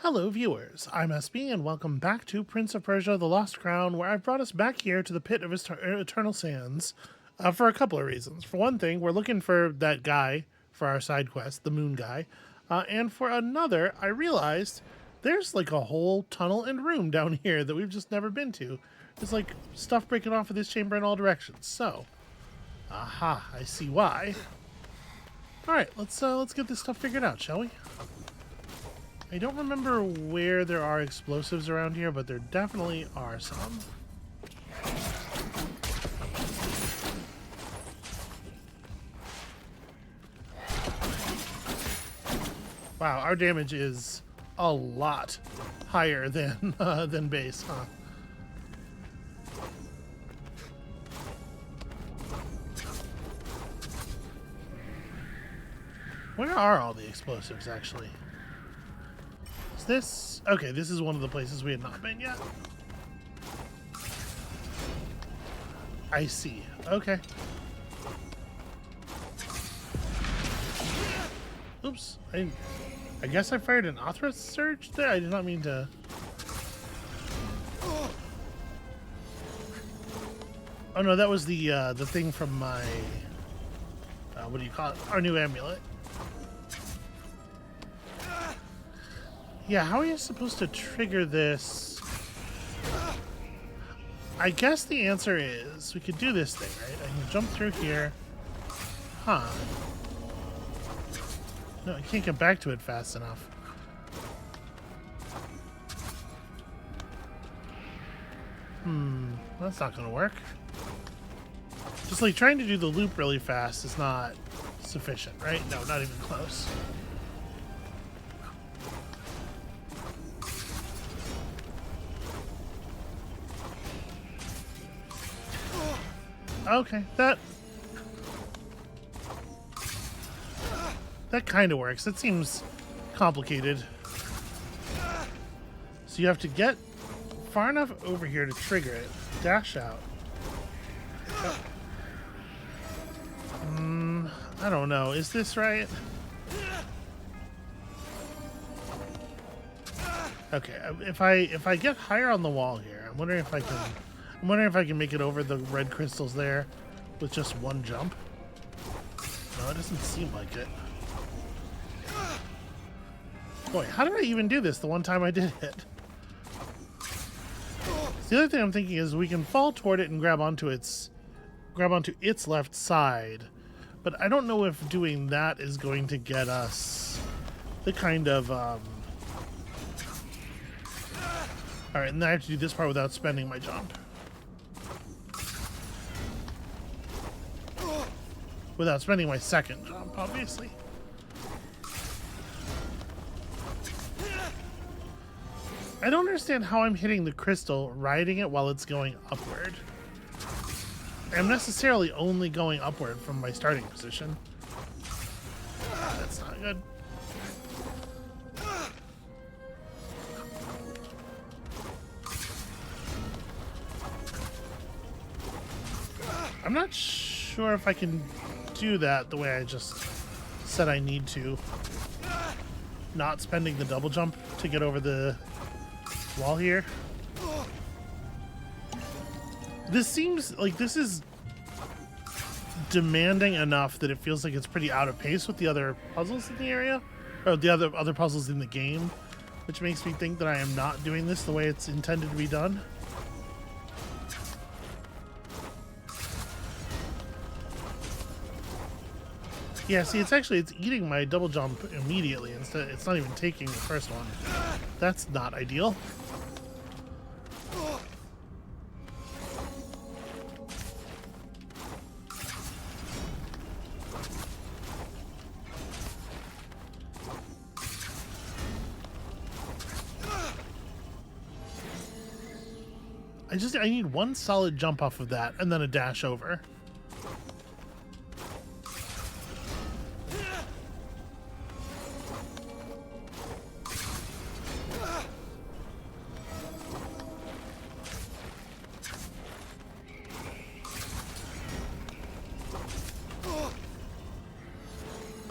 Hello, viewers. I'm SB, and welcome back to Prince of Persia: The Lost Crown, where I've brought us back here to the Pit of Eternal Sands for a couple of reasons. For one thing, we're looking for that guy for our side quest, the moon guy. And for another, I realized there's like a whole tunnel and room down here that we've just never been to. There's like stuff breaking off of this chamber in all directions. So, aha, I see why. All right, let's get this stuff figured out, shall we? I don't remember where there are explosives around here, but there definitely are some. Wow, our damage is a lot higher than base, huh? Where are all the explosives, actually? This? Okay, this is one of the places we had not been yet. I see. Okay. Oops. I guess I fired an Athra surge there? I did not mean to... Oh no, that was the thing from my... what do you call it? Our new amulet. Yeah, how are you supposed to trigger this? I guess the answer is we could do this thing, right? I can jump through here. Huh. No, I can't get back to it fast enough. That's not gonna work. Just like trying to do the loop really fast is not sufficient, right? No, not even close. Okay, that kind of works. That seems complicated. So you have to get far enough over here to trigger it. Dash out. I don't know. Is this right? Okay, if I get higher on the wall here, I'm wondering if I can make it over the red crystals there with just one jump. No, it doesn't seem like it. Boy, how did I even do this the one time I did it? The other thing I'm thinking is we can fall toward it and grab onto its left side, but I don't know if doing that is going to get us the kind of all right, and then I have to do this part without spending my jump. Without spending my second jump, obviously. I don't understand how I'm hitting the crystal, riding it while it's going upward. I'm necessarily only going upward from my starting position. That's not good. I'm not sure if I can do that the way I just said I need to. Not spending the double jump to get over the wall here. This seems like this is demanding enough that it feels like it's pretty out of pace with the other puzzles in the area, or the other puzzles in the game, which makes me think that I am not doing this the way it's intended to be done. Yeah, see, it's eating my double jump immediately instead. It's not even taking the first one. That's not ideal. I need one solid jump off of that and then a dash over.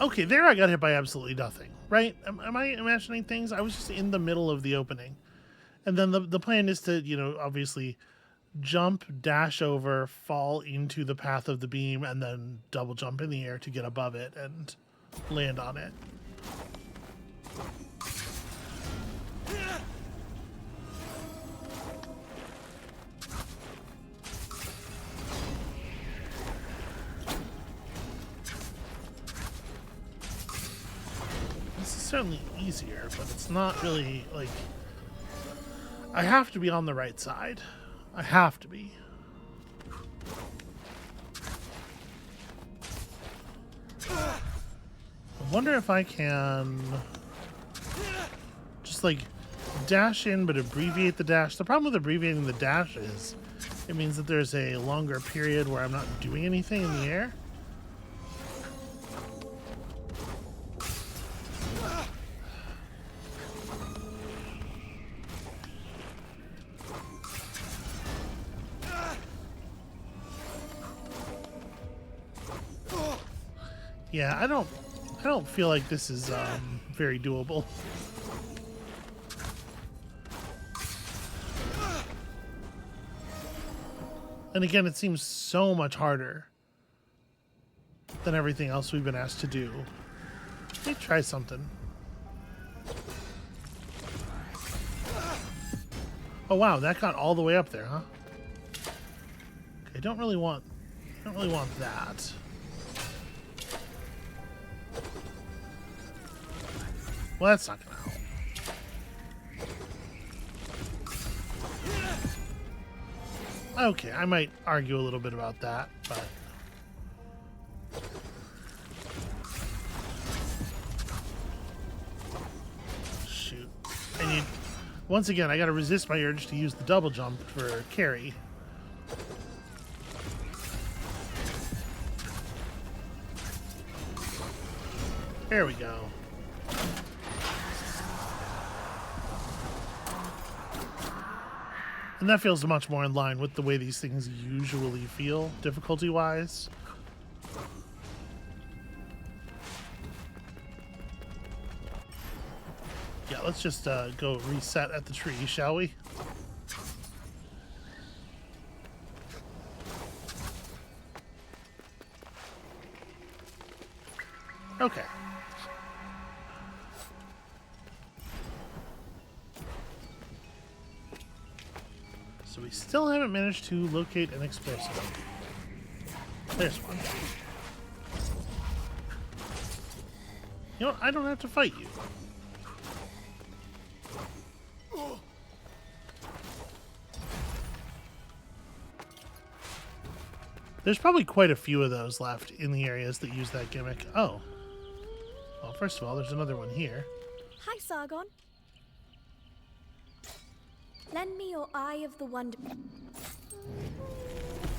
Okay, there I got hit by absolutely nothing. right? Am I imagining things? I was just in the middle of the opening. And then the plan is to, you know, obviously jump, dash over, fall into the path of the beam, and then double jump in the air to get above it and land on it. This is certainly easier, but it's not really, like... I have to be on the right side. I have to be. I wonder if I can just like dash in but abbreviate the dash. The problem with abbreviating the dash is it means that there's a longer period where I'm not doing anything in the air. Yeah, I don't feel like this is very doable. And again, it seems so much harder than everything else we've been asked to do. Let me try something. Oh wow, that got all the way up there, huh? Okay, don't really want that. Well, that's not gonna help. Okay, I might argue a little bit about that, but... Shoot. I need... Once again, I gotta resist my urge to use the double jump for carry. There we go. And that feels much more in line with the way these things usually feel, difficulty-wise. Yeah, let's just go reset at the tree, shall we? Okay. So we still haven't managed to locate an explosive. There's one. You know what? I don't have to fight you. There's probably quite a few of those left in the areas that use that gimmick. Oh. Well, first of all, there's another one here. Hi, Sargon. Lend me your Eye of the Wonder.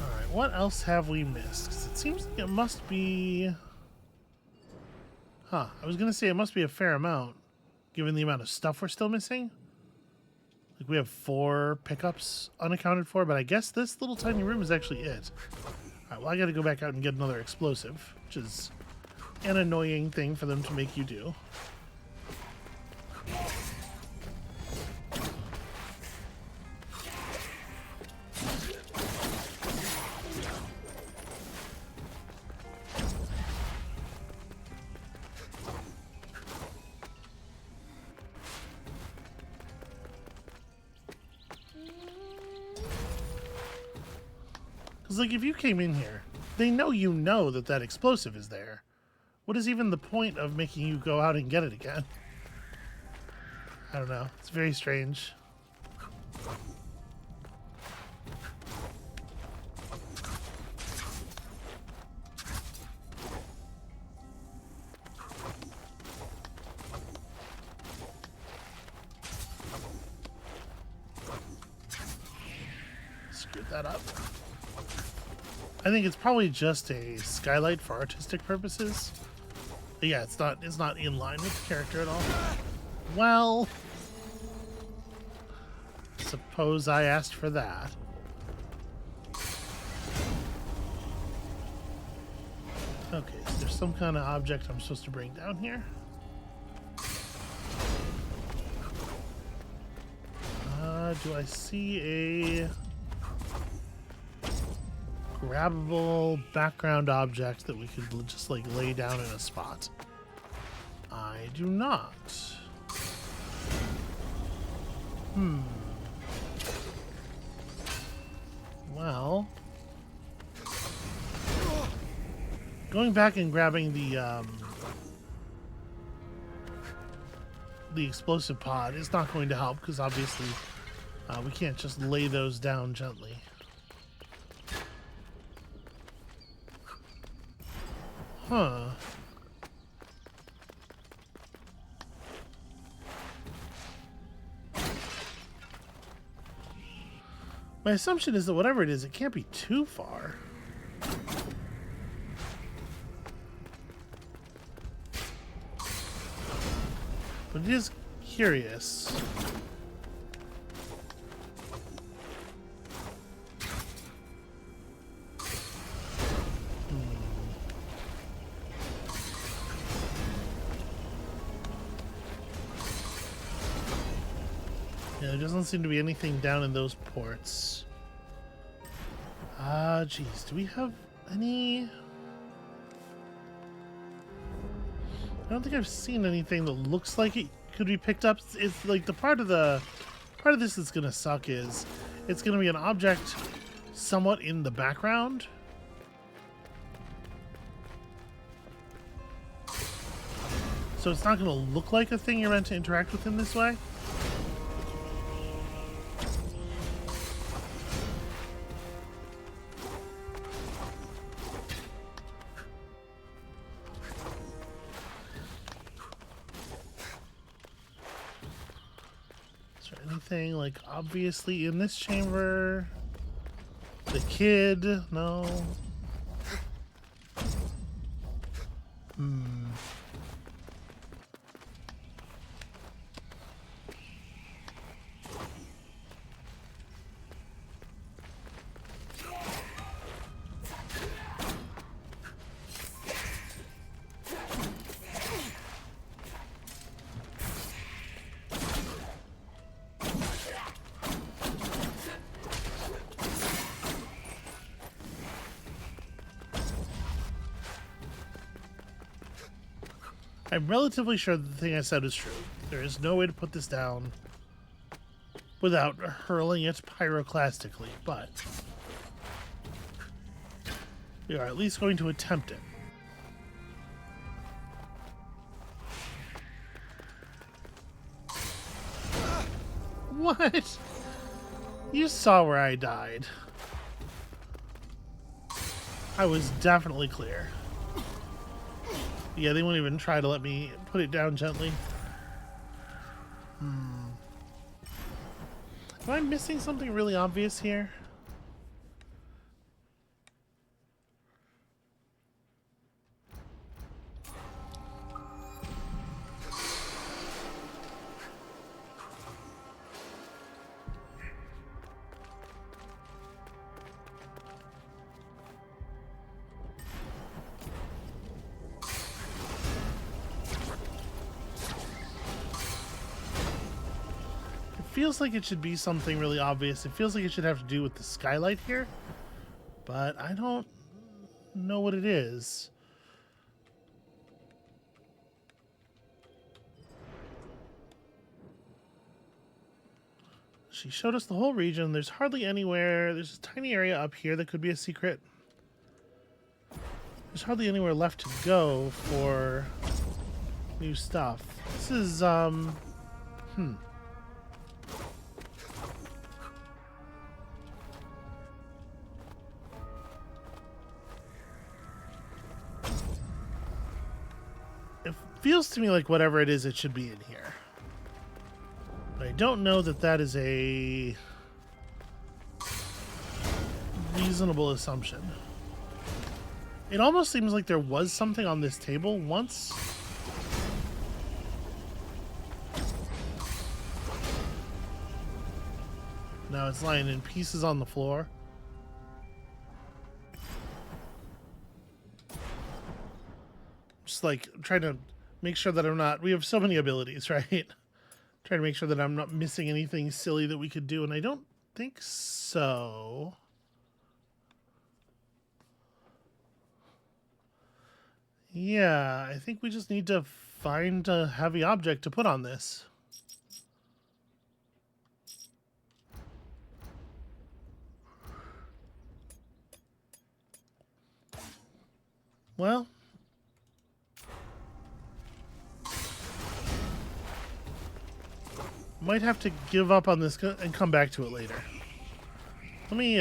Alright, what else have we missed? 'Cause it seems like it must be... Huh, I was gonna say it must be a fair amount, given the amount of stuff we're still missing. Like, we have 4 pickups unaccounted for, but I guess this little tiny room is actually it. Alright, well, I gotta go back out and get another explosive, which is an annoying thing for them to make you do. Because, like, if you came in here, they know you know that that explosive is there. What is even the point of making you go out and get it again? I don't know. It's very strange. Screwed that up. I think it's probably just a skylight for artistic purposes. But yeah, it's not in line with the character at all. Well, suppose I asked for that. Okay, so there's some kind of object I'm supposed to bring down here. do I see a grabbable background object that we could just like lay down in a spot? I do not. Well, going back and grabbing the explosive pod is not going to help because obviously we can't just lay those down gently. Huh. My assumption is that whatever it is, it can't be too far. But it is curious. Yeah, there doesn't seem to be anything down in those ports. Geez, do we have any? I don't think I've seen anything that looks like it could be picked up. It's like the part of this that's gonna suck is it's gonna be an object somewhat in the background. So it's not gonna look like a thing you're meant to interact with in this way. Anything like obviously in this chamber? The kid? No. I'm relatively sure the thing I said is true. There is no way to put this down without hurling it pyroclastically, but we are at least going to attempt it. What? You saw where I died. I was definitely clear. Yeah, they won't even try to let me put it down gently. Am I missing something really obvious here? Feels like it should be something really obvious. It feels like it should have to do with the skylight here, but I don't know what it is. She showed us the whole region. There's hardly anywhere. There's a tiny area up here that could be a secret. There's hardly anywhere left to go for new stuff. This is, It feels to me like whatever it is, it should be in here. But I don't know that that is a reasonable assumption. It almost seems like there was something on this table once. Now it's lying in pieces on the floor. Just like trying to make sure that I'm not... We have so many abilities, right? Trying to make sure that I'm not missing anything silly that we could do, and I don't think so. Yeah, I think we just need to find a heavy object to put on this. Well, might have to give up on this and come back to it later. Let me,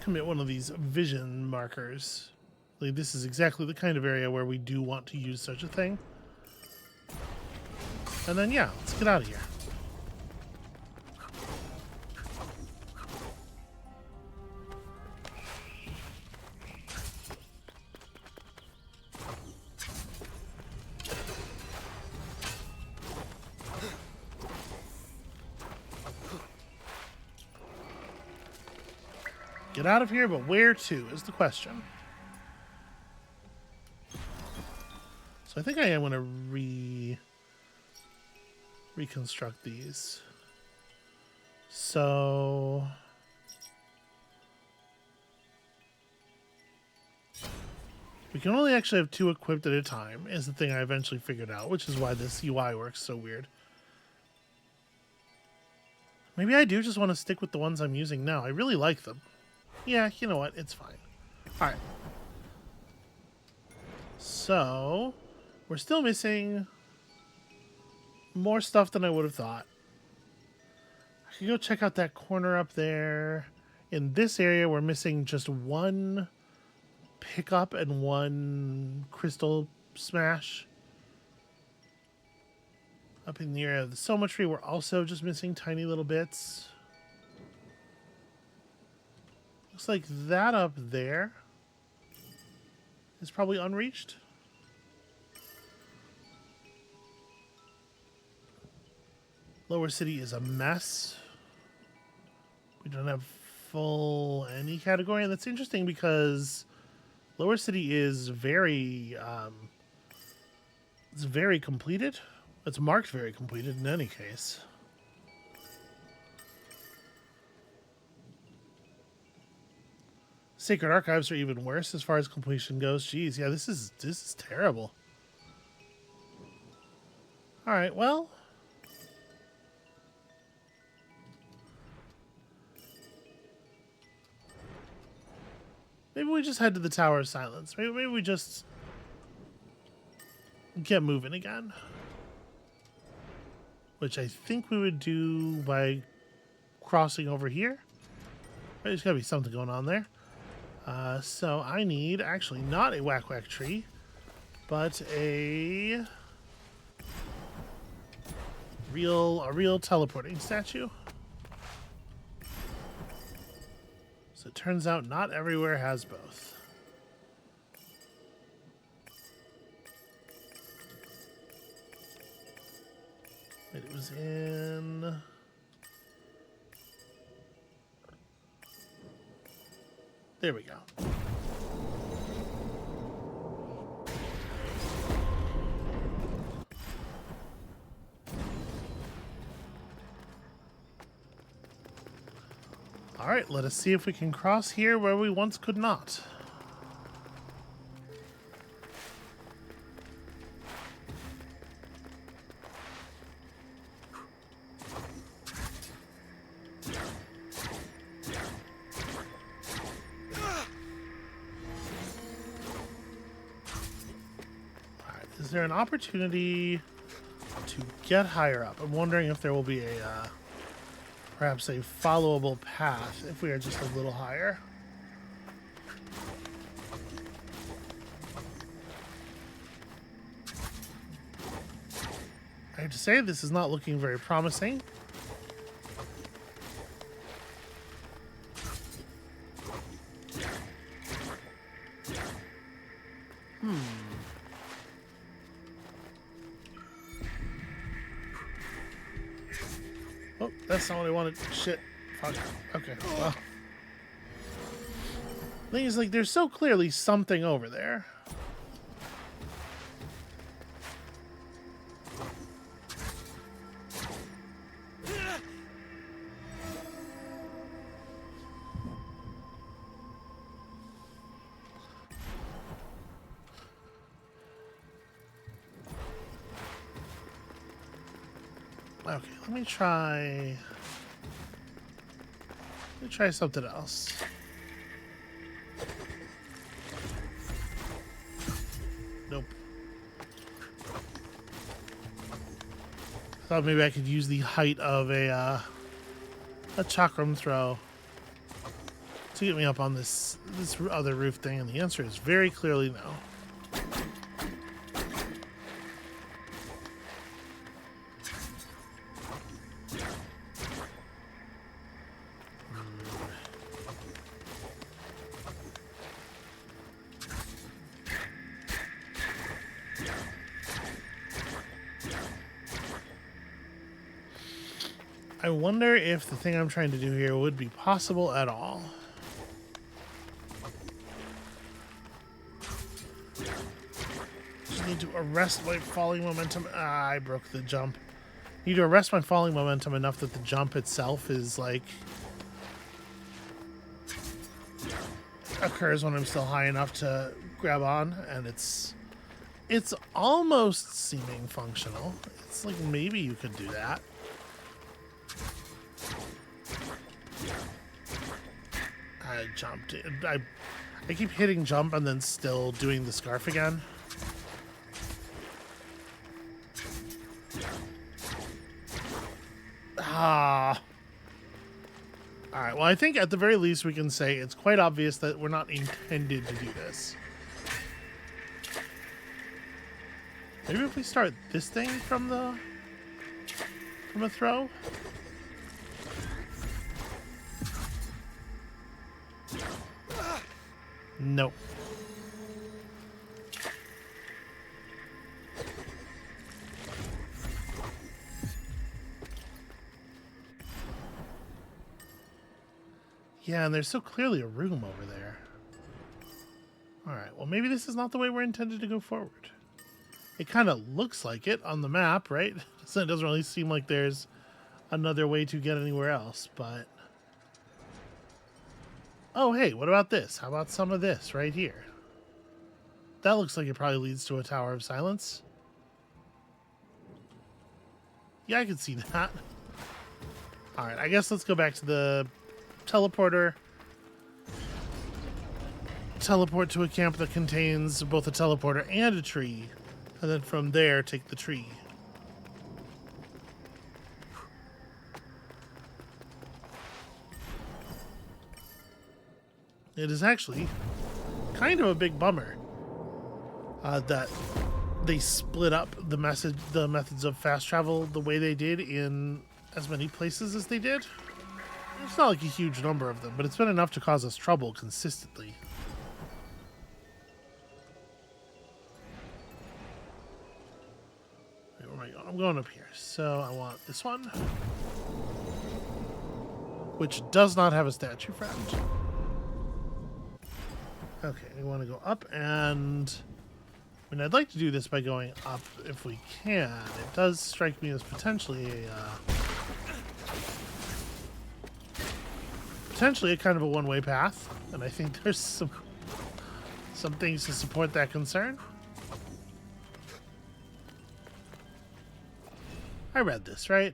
commit one of these vision markers. Like, this is exactly the kind of area where we do want to use such a thing. And then, yeah, let's get out of here. Get out of here, but where to is the question. So I think I am going to reconstruct these. So we can only actually have 2 equipped at a time, is the thing I eventually figured out, which is why this UI works so weird. Maybe I do just want to stick with the ones I'm using now. I really like them. Yeah, you know what? It's fine. Alright. So, we're still missing more stuff than I would have thought. I could go check out that corner up there. In this area, we're missing just 1 pickup and 1 crystal smash. Up in the area of the Soma tree, we're also just missing tiny little bits. Looks like that up there is probably unreached. Lower City is a mess. We don't have full any category, and that's interesting because Lower City is very it's very completed. It's marked very completed in any case. Sacred Archives are even worse as far as completion goes. Jeez, yeah, this is terrible. All right, well, maybe we just head to the Tower of Silence. Maybe we just get moving again, which I think we would do by crossing over here. There's got to be something going on there. So I need actually not a whack whack tree, but a real teleporting statue. So it turns out not everywhere has both. Wait, it was in... There we go. All right, let us see if we can cross here where we once could not. Is there an opportunity to get higher up? I'm wondering if there will be a perhaps a followable path if we are just a little higher. I have to say, this is not looking very promising. Oh, that's not what I wanted. Shit. Fuck. Okay, well. Thing is, like, there's so clearly something over there. Okay, let me try something else. Nope. Thought maybe I could use the height of a chakram throw to get me up on this other roof thing, and the answer is very clearly no. I wonder if the thing I'm trying to do here would be possible at all. Just need to arrest my falling momentum. Ah, I broke the jump. Need to arrest my falling momentum enough that the jump itself is like occurs when I'm still high enough to grab on, and it's almost seeming functional. It's like maybe you could do that. I jumped. I keep hitting jump and then still doing the scarf again. Ah. Alright, well, I think at the very least we can say it's quite obvious that we're not intended to do this. Maybe if we start this thing from a throw? Nope. Yeah, and there's so clearly a room over there. Alright, well maybe this is not the way we're intended to go forward. It kind of looks like it on the map, right? So it doesn't really seem like there's another way to get anywhere else, but... Oh, hey, what about this? How about some of this right here? That looks like it probably leads to a Tower of Silence. Yeah, I can see that. Alright, I guess let's go back to the teleporter. Teleport to a camp that contains both a teleporter and a tree. And then from there, take the tree. It is actually kind of a big bummer that they split up the methods of fast travel the way they did in as many places as they did. It's not like a huge number of them, but it's been enough to cause us trouble consistently. Wait, where am I going? I'm going up here. So I want this one, which does not have a statue friend. Okay, we want to go up, and I mean, I'd like to do this by going up if we can. It does strike me as potentially a kind of a one-way path, and I think there's some things to support that concern. I read this, right?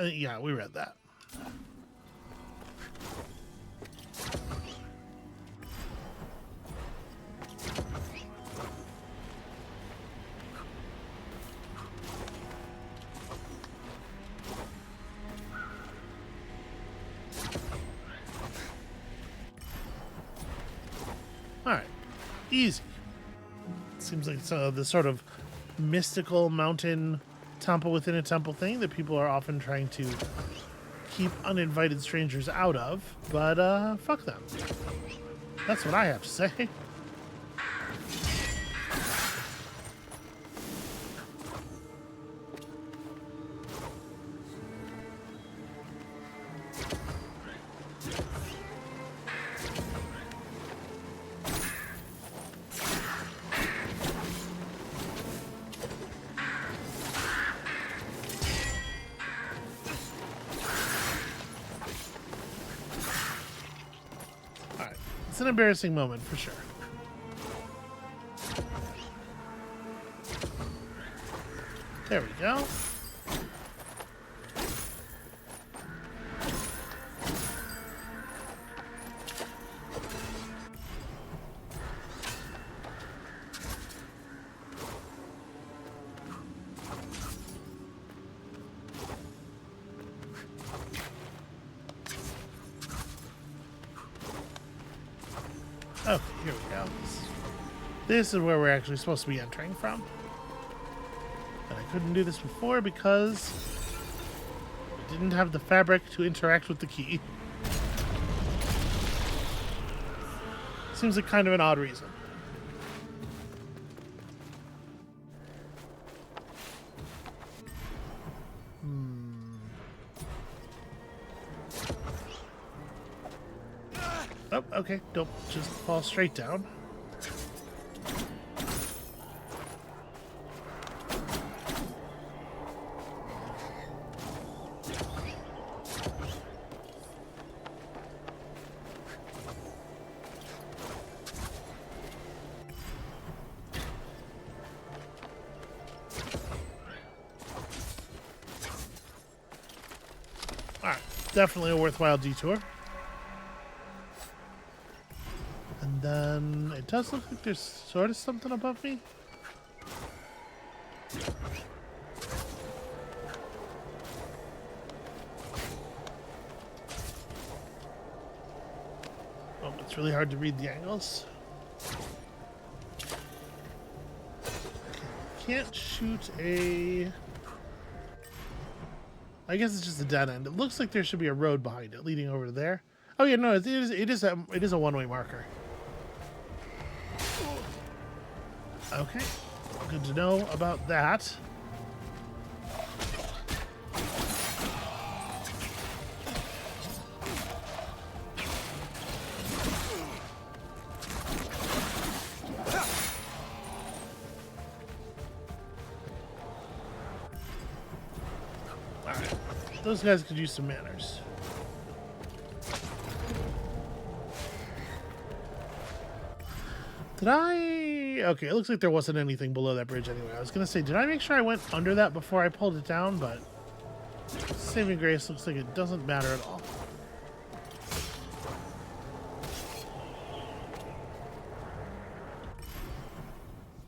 Yeah, we read that. Alright, easy. Seems like it's the sort of mystical mountain temple within a temple thing that people are often trying to keep uninvited strangers out of, but fuck them. That's what I have to say. It's an embarrassing moment for sure. There we go. Okay, here we go. This is where we're actually supposed to be entering from. And I couldn't do this before because I didn't have the fabric to interact with the key. Seems like kind of an odd reason. Oh, okay. Don't just fall straight down. Alright, definitely a worthwhile detour. And then it does look like there's sort of something above me. Oh, it's really hard to read the angles. Can't shoot a... I guess it's just a dead end. It looks like there should be a road behind it leading over to there. Oh yeah, no, it is a one-way marker. Okay, good to know about that. Alright, those guys could use some manners. Did I... Okay, it looks like there wasn't anything below that bridge anyway. I was going to say, did I make sure I went under that before I pulled it down? But saving grace looks like it doesn't matter at all.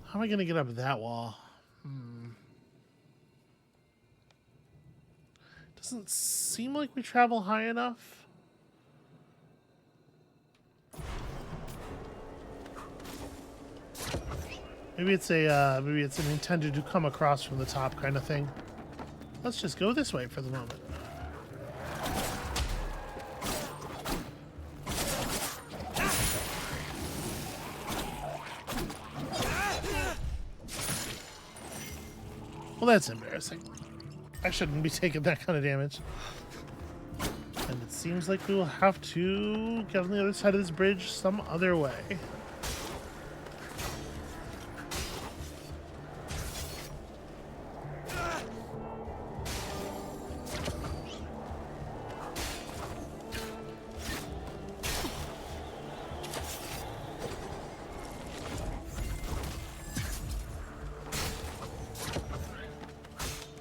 How am I going to get up that wall? Doesn't seem like we travel high enough. Maybe it's an intended to come across from the top kind of thing. Let's just go this way for the moment. Well, that's embarrassing. I shouldn't be taking that kind of damage. And it seems like we will have to get on the other side of this bridge some other way.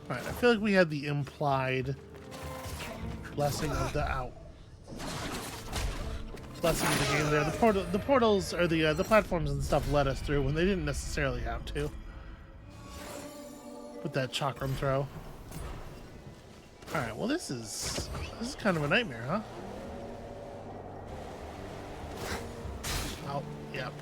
Alright, I feel like we had the implied blessing of the blessing of the game there. The portals or the platforms and stuff led us through when they didn't necessarily have to. With that chakram throw. Alright, well this is kind of a nightmare, huh? Oh, yep.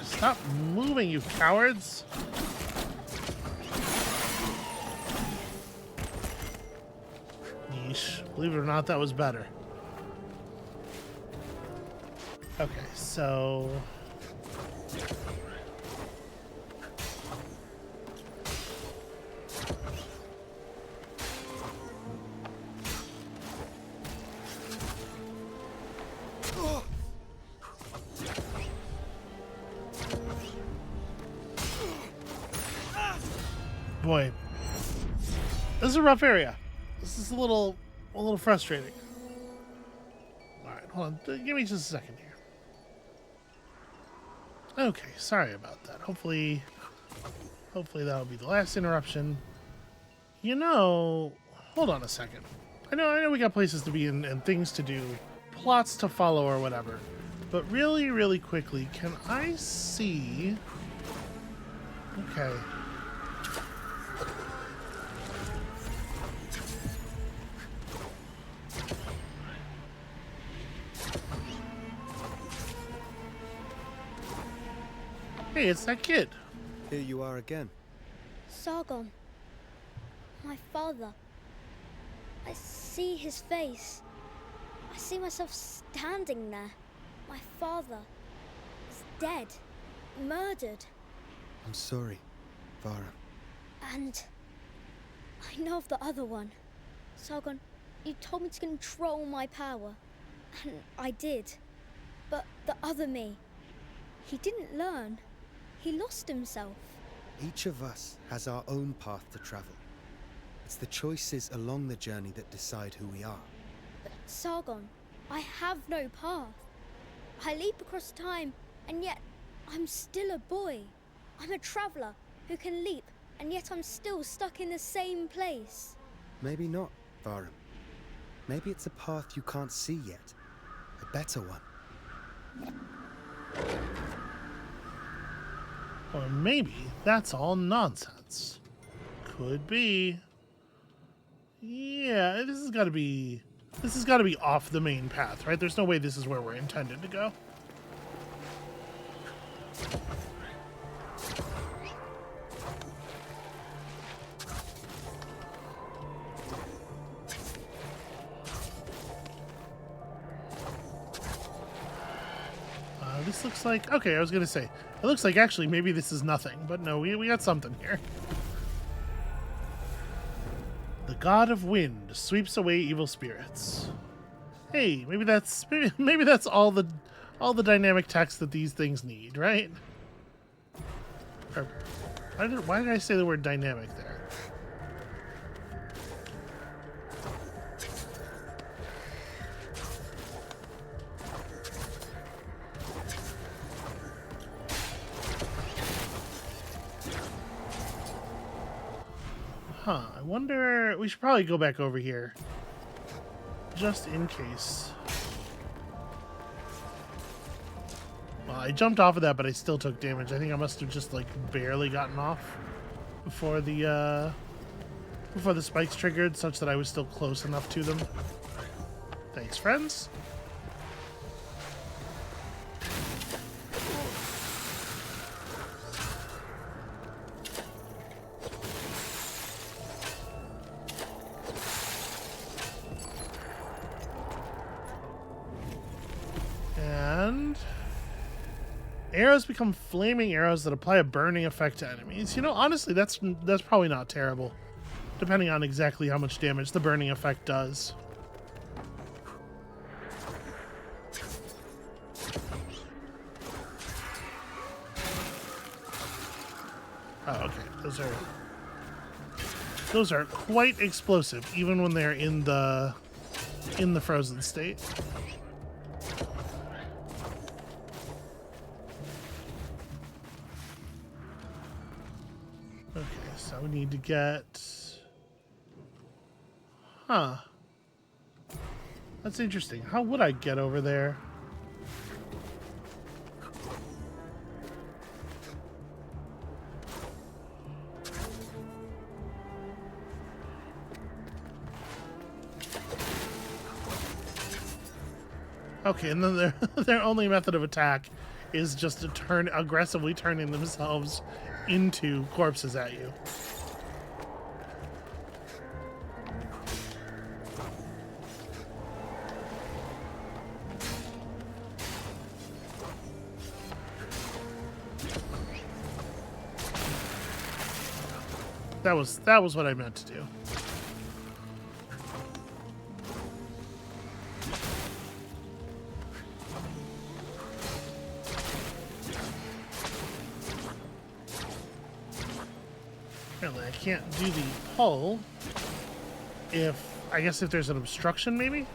Stop moving, you cowards! Yeesh. Believe it or not, that was better. Okay, so... Boy, this is a rough area. This is a little frustrating. All right, hold on. Give me just a second here. Okay, sorry about that. Hopefully that'll be the last interruption. You know, hold on a second. I know we got places to be and things to do, plots to follow or whatever. But really, really quickly, can I see... Okay. Hey, it's that kid. Here you are again. Sargon. My father. I see his face. I see myself standing there. My father is dead. Murdered. I'm sorry, Vara. And I know of the other one. Sargon, you told me to control my power. And I did. But the other me, he didn't learn. He lost himself. Each of us has our own path to travel. It's the choices along the journey that decide who we are. But Sargon, I have no path. I leap across time, and yet I'm still a boy. I'm a traveler who can leap, and yet I'm still stuck in the same place. Maybe not, Vara. Maybe it's a path you can't see yet. A better one. Or maybe that's all nonsense. Could be. Yeah, this has got to be off the main path, right? There's no way this is where we're intended to go. This looks like... Okay, I was going to say, it looks like actually maybe this is nothing, but no, we got something here. The god of wind sweeps away evil spirits. Hey, maybe that's all the dynamic text that these things need, right? Or, why did I say the word dynamic there? Huh, I wonder... We should probably go back over here. Just in case. Well, I jumped off of that, but I still took damage. I think I must have just, like, barely gotten off before the spikes triggered, such that I was still close enough to them. Thanks, friends. And arrows become flaming arrows that apply a burning effect to enemies. You know, honestly, that's probably not terrible, depending on exactly how much damage the burning effect does. Oh, okay. Those are quite explosive, even when they're in the frozen state. Okay, so we need to get... Huh. That's interesting. How would I get over there? Okay, and then their only method of attack is just to aggressively turning themselves into corpses at you. That was what I meant to do. Apparently I can't do the pull I guess if there's an obstruction, maybe?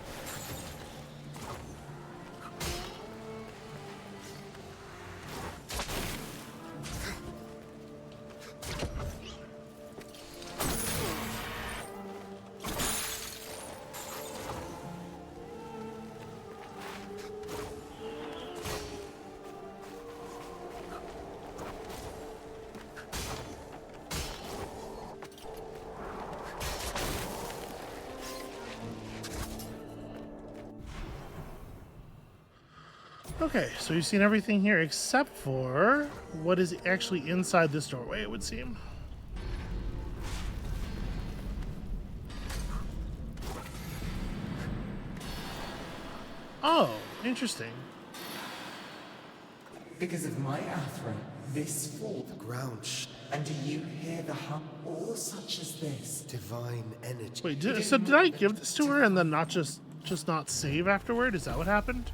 Okay, so you've seen everything here except for what is actually inside this doorway, it would seem. Oh, interesting. Because of my Athra, this fall. The ground And do you hear the hum? All such as this. divine energy. Wait, so did I give this to her and then not just not save afterward? Is that what happened?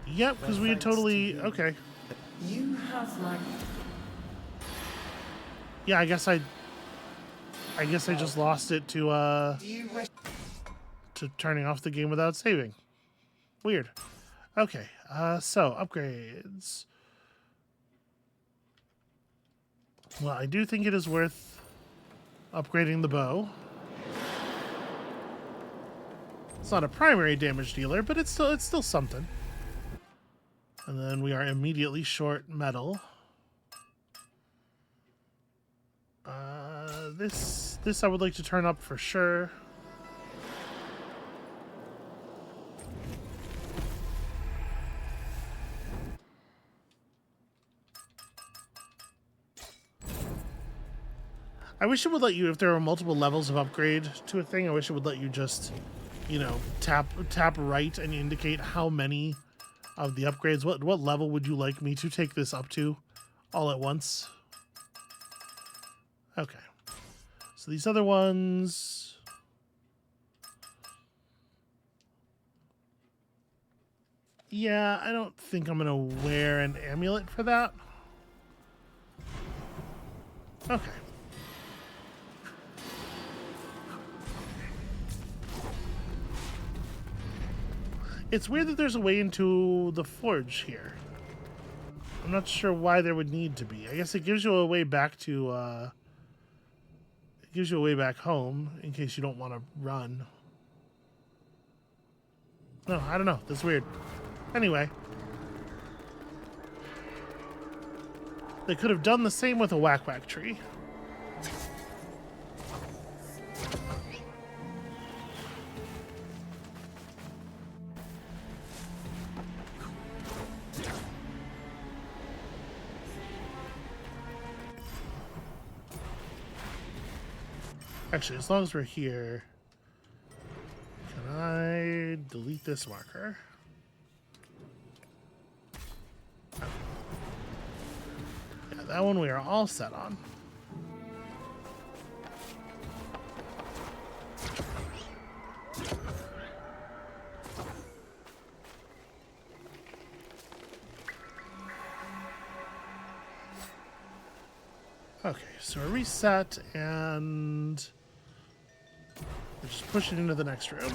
Yep, because we had totally... Okay. You have like. Yeah, I guess I just lost it to Do you wish? turning off the game without saving. Weird. Okay, so upgrades. Well, I do think it is worth upgrading the bow. It's not a primary damage dealer, but it's still something. And then we are immediately short metal. This I would like to turn up for sure. I wish it would let you, if there are multiple levels of upgrade to a thing, I wish it would let you just, you know, tap right and indicate how many of the upgrades. What level would you like me to take this up to all at once? Okay. So these other ones... Yeah, I don't think I'm going to wear an amulet for that. Okay. It's weird that there's a way into the forge here. I'm not sure why there would need to be. I guess it gives you a way back to, it gives you a way back home in case you don't want to run. No, I don't know. That's weird. Anyway. They could have done the same with a whack-whack tree. Actually, as long as we're here, can I delete this marker? Yeah, that one we are all set on. Okay, so a reset, and we'll just push it into the next room.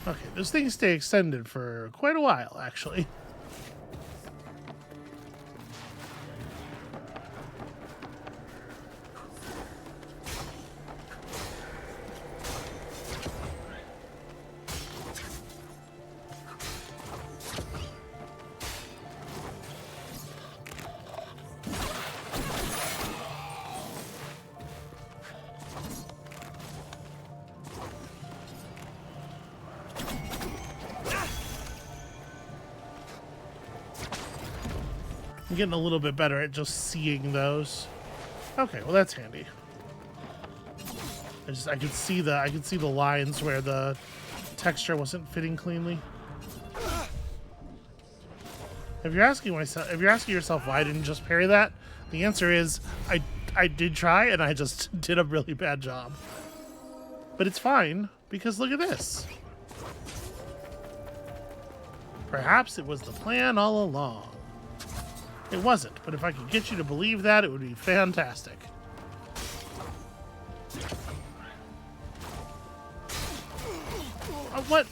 Okay, those things stay extended for quite a while, actually. I'm getting a little bit better at just seeing those. Okay, well that's handy. I could see the lines where the texture wasn't fitting cleanly. If you're asking yourself why I didn't just parry that, the answer is I did try and I just did a really bad job. But it's fine because look at this. Perhaps it was the plan all along. It wasn't, but if I could get you to believe that, it would be fantastic. What?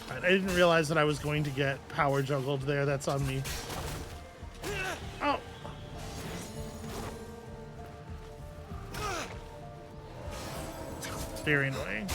Right, I didn't realize that I was going to get power juggled there. That's on me. Oh. Very annoying.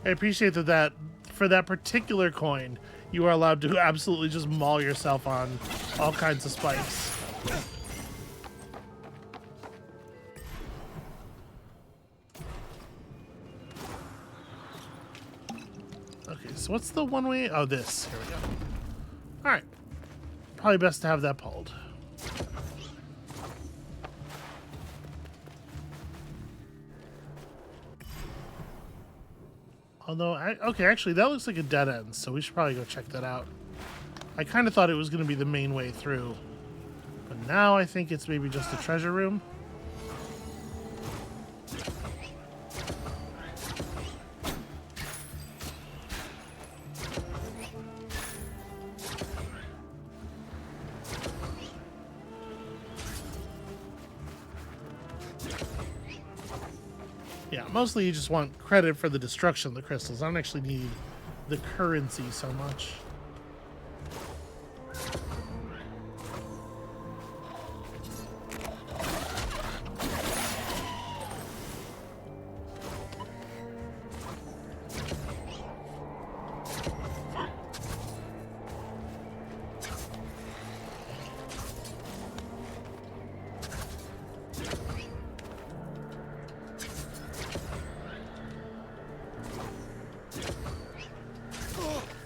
I appreciate that for that particular coin, you are allowed to absolutely just maul yourself on all kinds of spikes. Okay, so what's the one way? Oh, this. Here we go. All right. Probably best to have that pulled. Although, okay, actually, that looks like a dead end, so we should probably go check that out. I kind of thought it was going to be the main way through, but now I think it's maybe just a treasure room. Yeah, mostly you just want credit for the destruction of the crystals. I don't actually need the currency so much.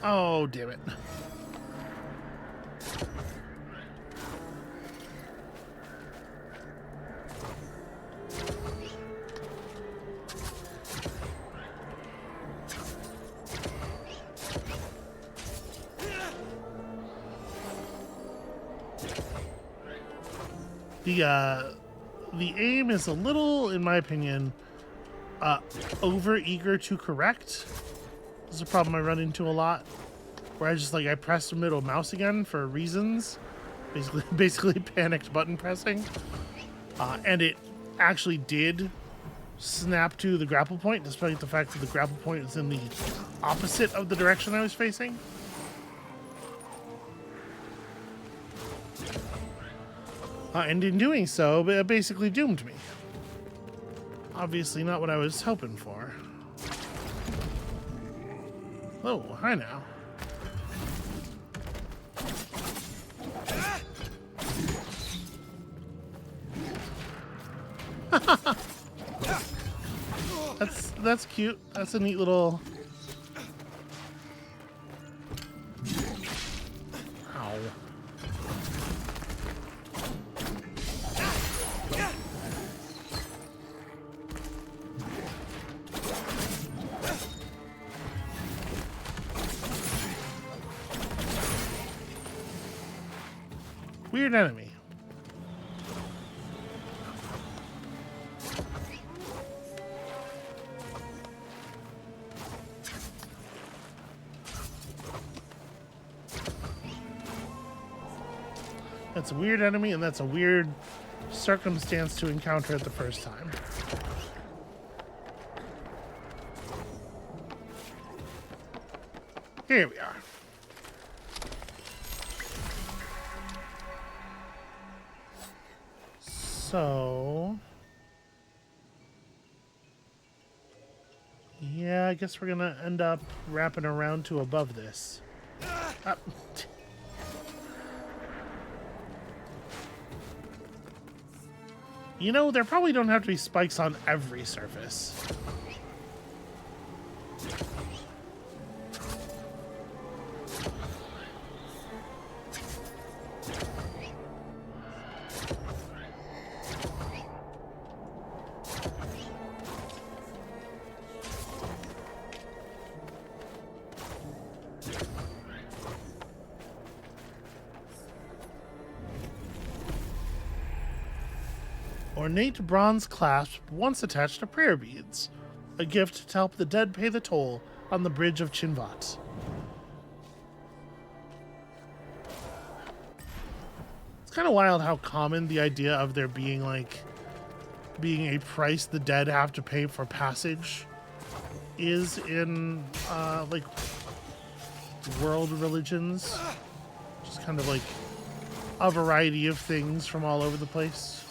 Oh, damn it. The aim is a little, in my opinion, over eager to correct. This is a problem I run into a lot, where I press the middle mouse again for reasons, basically panicked button pressing, and it actually did snap to the grapple point, despite the fact that the grapple point is in the opposite of the direction I was facing. And in doing so, it basically doomed me. Obviously not what I was hoping for. Oh, hi now. That's cute. That's a neat little... Ow. Weird enemy. That's a weird enemy, and that's a weird circumstance to encounter it the first time. Here we are. So... yeah, I guess we're gonna end up wrapping around to above this. Uh, you know, there probably don't have to be spikes on every surface. Ornate bronze clasp once attached to prayer beads. A gift to help the dead pay the toll on the bridge of Chinvat. It's kind of wild how common the idea of there being being a price the dead have to pay for passage is in world religions. Just kind of like a variety of things from all over the place.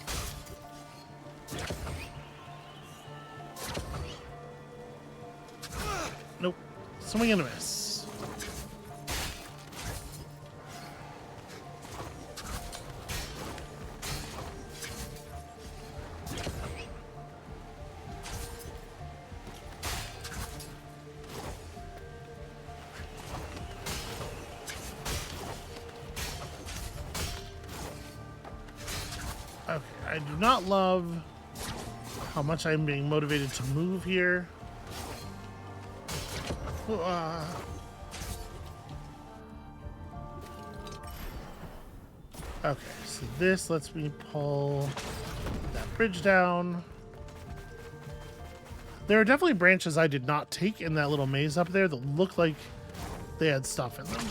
Nope. Swing and a miss. Okay, I do not love how much I'm being motivated to move here. Okay, so this lets me pull that bridge down. There are definitely branches I did not take in that little maze up there that looked like they had stuff in them.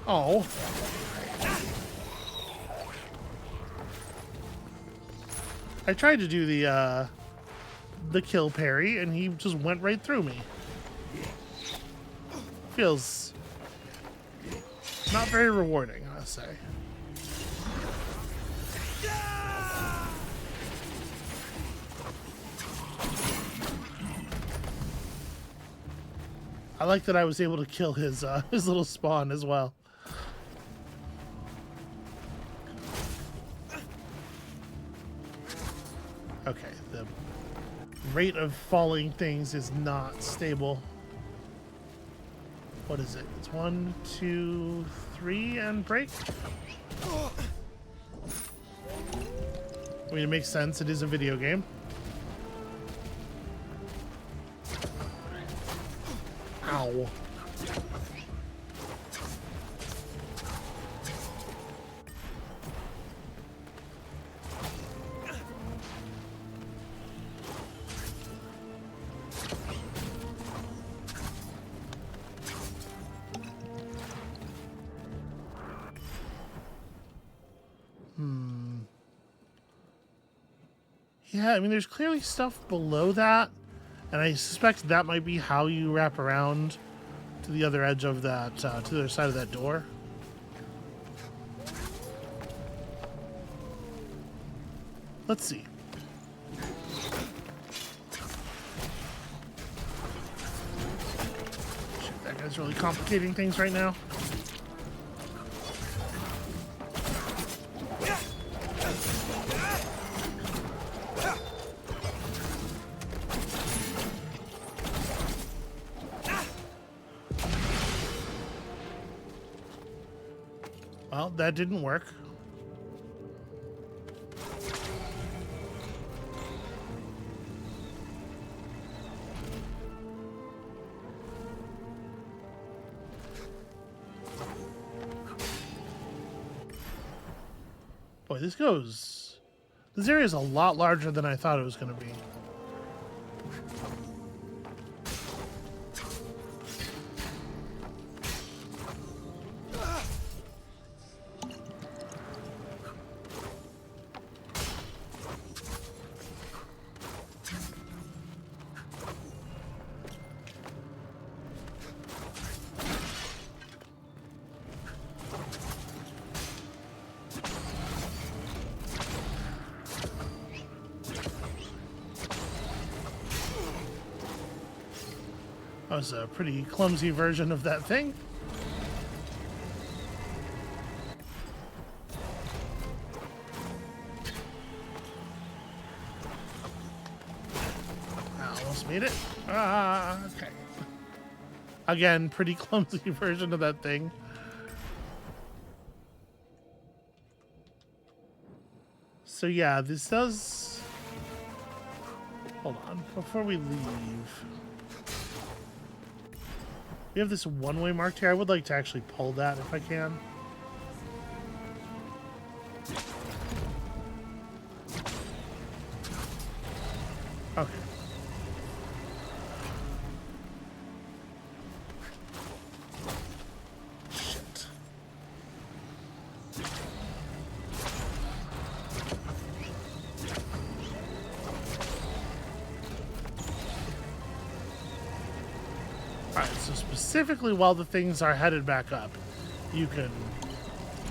Oh. I tried to do the kill parry and he just went right through me. Feels not very rewarding, I'll say. I like that I was able to kill his little spawn as well. Okay, the rate of falling things is not stable. What is it? It's 1, 2, 3, and break? I mean, it makes sense. It is a video game. Ow. Yeah, I mean, there's clearly stuff below that, and I suspect that might be how you wrap around to the other edge of that, to the other side of that door. Let's see. Shit, that guy's really complicating things right now. Well, that didn't work. Boy, this area is a lot larger than I thought it was going to be. That was a pretty clumsy version of that thing. I almost made it. Okay. Again, pretty clumsy version of that thing. So yeah, this does... Hold on, before we leave... We have this one-way marked here. I would like to actually pull that if I can. Okay. Shit. Alright, so specifically while the things are headed back up, you can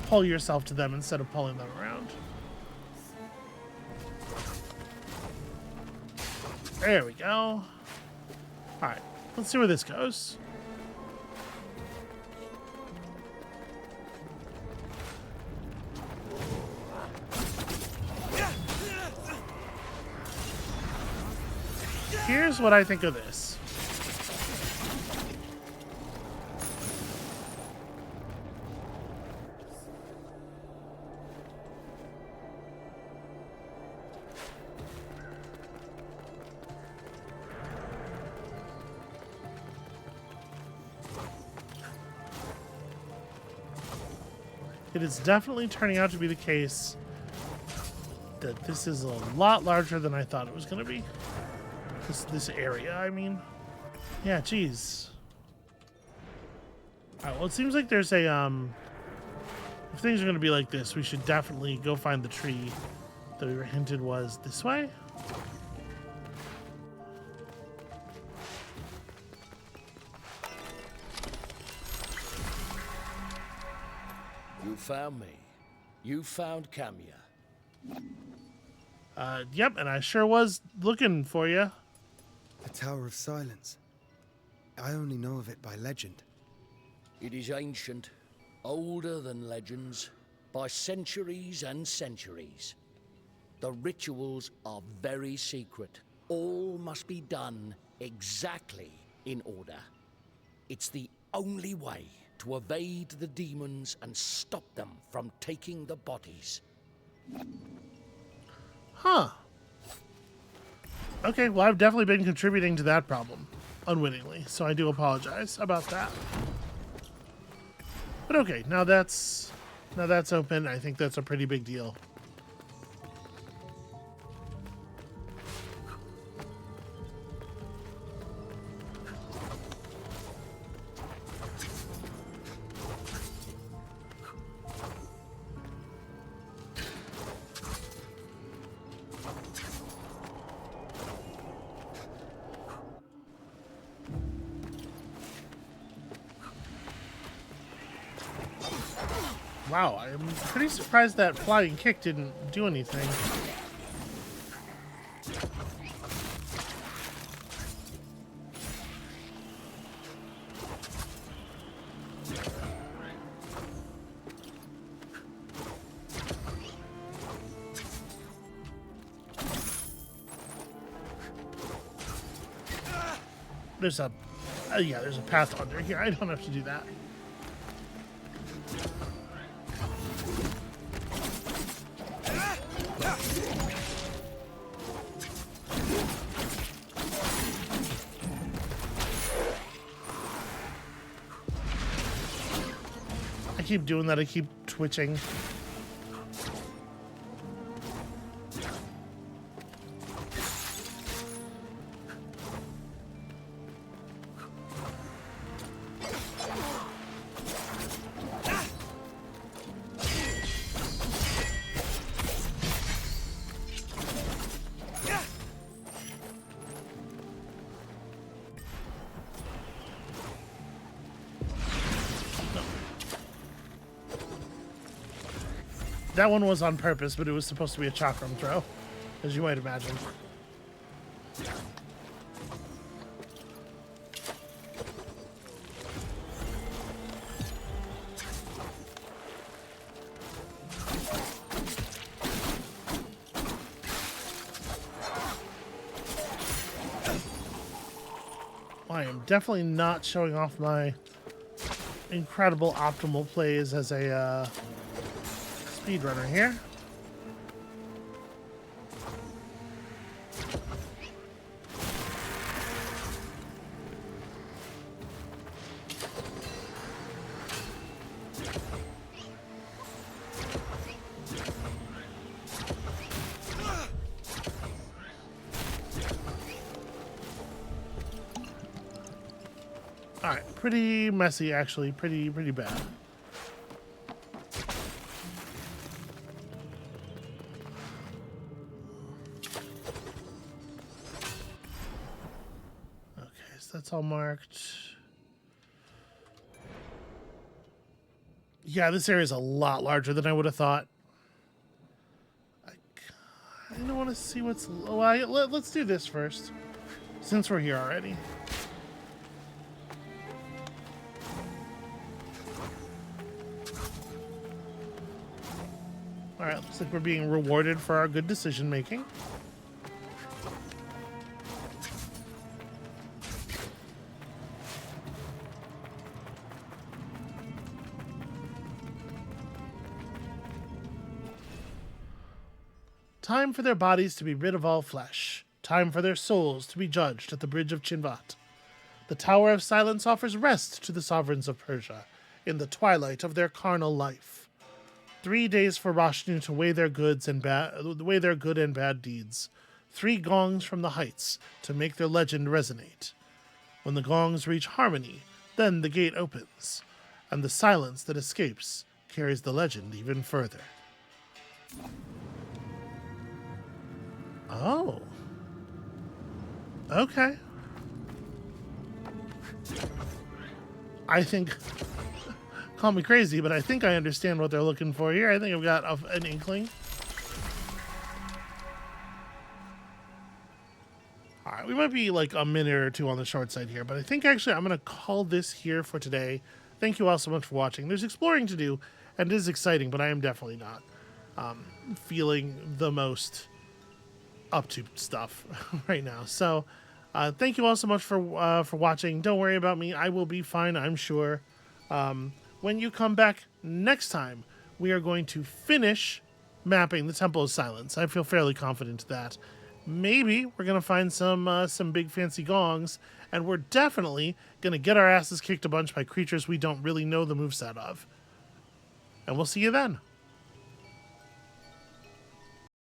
pull yourself to them instead of pulling them around. There we go. Alright, let's see where this goes. Here's what I think of this. It is definitely turning out to be the case that this is a lot larger than I thought it was going to be. This area, I mean. Yeah, geez. Alright, well, it seems like there's a, if things are going to be like this, we should definitely go find the tree that we were hinted was this way. You found me. You found Camia. Yep, and I sure was looking for you. The Tower of Silence. I only know of it by legend. It is ancient, older than legends, by centuries and centuries. The rituals are very secret. All must be done exactly in order. It's the only way to evade the demons and stop them from taking the bodies. Huh. Okay, well, I've definitely been contributing to that problem, unwittingly, so I do apologize about that. But okay, now that's open. I think that's a pretty big deal. Wow, I'm pretty surprised that flying kick didn't do anything. There's a, yeah, there's a path under here. I don't have to do that. I keep doing that. I keep twitching. That one was on purpose, but it was supposed to be a chakram throw, as you might imagine. I am definitely not showing off my incredible optimal plays as a speedrunner here. Alright, pretty messy actually, pretty bad. Okay, so that's all marked. Yeah, this area is a lot larger than I would have thought. I kind of want to see what's... Well, let's do this first, since we're here already. Alright, looks like we're being rewarded for our good decision making. Time for their bodies to be rid of all flesh. Time for their souls to be judged at the bridge of Chinvat. The Tower of Silence offers rest to the sovereigns of Persia in the twilight of their carnal life. 3 days for Rashnu to weigh their good and bad deeds. 3 gongs from the heights to make their legend resonate. When the gongs reach harmony, then the gate opens, and the silence that escapes carries the legend even further. Oh. Okay. I think... Call me crazy, but I think I understand what they're looking for here. I think I've got an inkling. Alright, we might be like a minute or two on the short side here, but I think actually I'm going to call this here for today. Thank you all so much for watching. There's exploring to do, and it is exciting, but I am definitely not feeling the most up to stuff right now. So, thank you all so much for watching. Don't worry about me. I will be fine, I'm sure. When you come back next time, we are going to finish mapping the Temple of Silence. I feel fairly confident that maybe we're going to find some big fancy gongs, and we're definitely going to get our asses kicked a bunch by creatures we don't really know the moveset of. And we'll see you then.